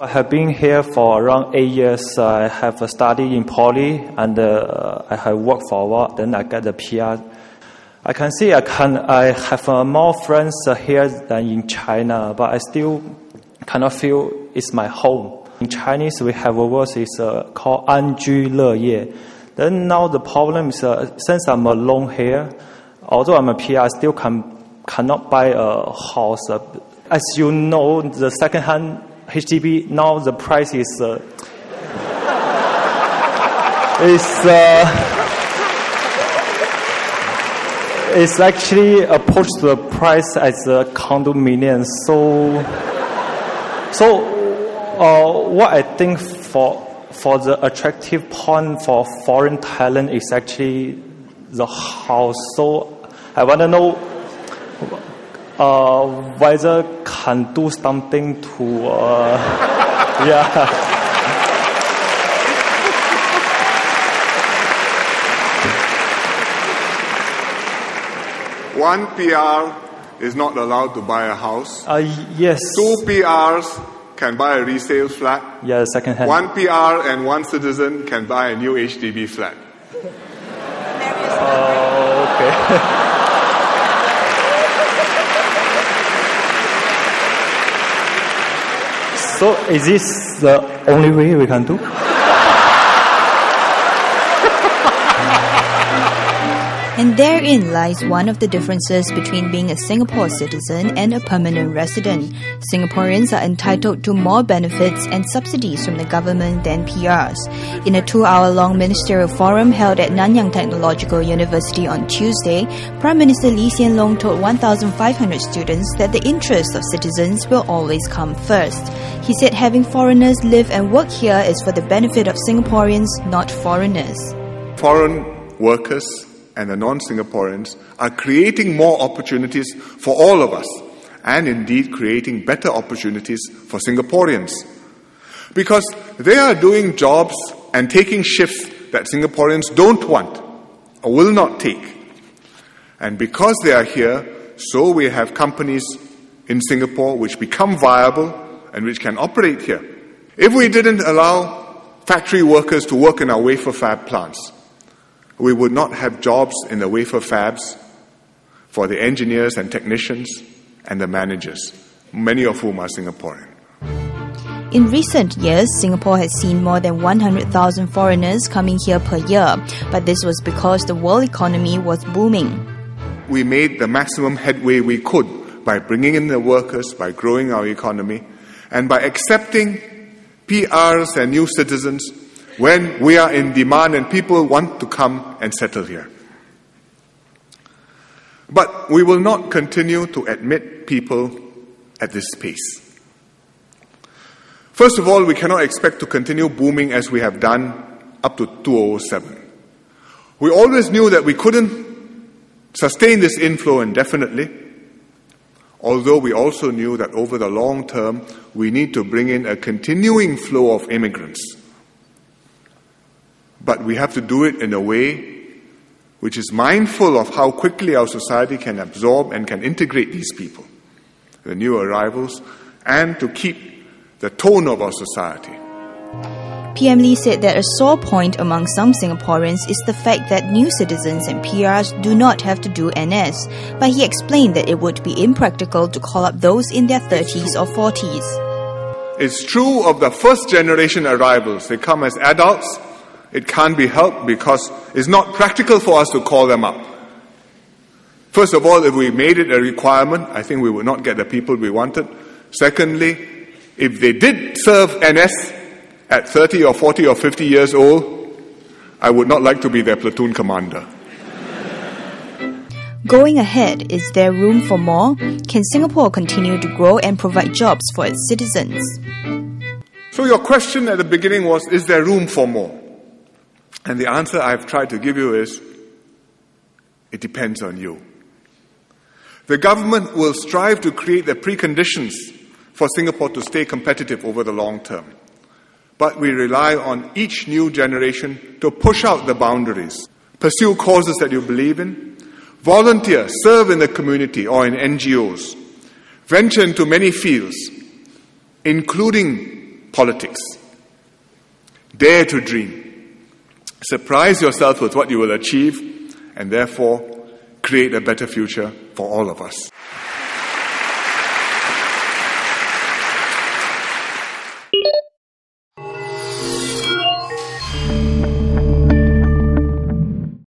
I have been here for around 8 years. I have studied in Poly and I have worked for a while. Then I get the PR. I can see I have more friends here than in China, but I still cannot feel it's my home. In Chinese, we have a word called 安居乐业. Then now the problem is since I'm alone here, although I'm a PR, I still cannot buy a house. As you know, the second-hand HDB now the price is it's actually approached the price as a condominium. So what I think for the attractive point for foreign talent is actually the house. So I want to know whether can do something to yeah. One PR is not allowed to buy a house. Yes. Two PRs can buy a resale flat. Yeah, second hand. One PR and one citizen can buy a new HDB flat. Okay. So is this the only way we can do? And therein lies one of the differences between being a Singapore citizen and a permanent resident. Singaporeans are entitled to more benefits and subsidies from the government than PRs. In a 2-hour-long ministerial forum held at Nanyang Technological University on Tuesday, Prime Minister Hsien told 1,500 students that the interests of citizens will always come first. He said having foreigners live and work here is for the benefit of Singaporeans, not foreigners. Foreign workers and the non-Singaporeans are creating more opportunities for all of us, and indeed creating better opportunities for Singaporeans. Because they are doing jobs and taking shifts that Singaporeans don't want or will not take. And because they are here, so we have companies in Singapore which become viable and which can operate here. If we didn't allow factory workers to work in our wafer fab plants, we would not have jobs in the wafer fabs for the engineers and technicians and the managers, many of whom are Singaporean. In recent years, Singapore has seen more than 100,000 foreigners coming here per year, but this was because the world economy was booming. We made the maximum headway we could by bringing in the workers, by growing our economy, and by accepting PRs and new citizens when we are in demand and people want to come and settle here. But we will not continue to admit people at this pace. First of all, we cannot expect to continue booming as we have done up to 2007. We always knew that we couldn't sustain this inflow indefinitely, although we also knew that over the long term, we need to bring in a continuing flow of immigrants. But we have to do it in a way which is mindful of how quickly our society can absorb and can integrate these people, the new arrivals, and to keep the tone of our society. PM Lee said that a sore point among some Singaporeans is the fact that new citizens and PRs do not have to do NS, but he explained that it would be impractical to call up those in their 30s or 40s. It's true of the first generation arrivals. They come as adults. It can't be helped because it's not practical for us to call them up. First of all, if we made it a requirement, I think we would not get the people we wanted. Secondly, if they did serve NS at 30 or 40 or 50 years old, I would not like to be their platoon commander. Going ahead, is there room for more? Can Singapore continue to grow and provide jobs for its citizens? So your question at the beginning was, is there room for more? And the answer I've tried to give you is, it depends on you. The government will strive to create the preconditions for Singapore to stay competitive over the long term. But we rely on each new generation to push out the boundaries, pursue causes that you believe in, volunteer, serve in the community or in NGOs, venture into many fields, including politics. Dare to dream. Surprise yourself with what you will achieve, and therefore create a better future for all of us.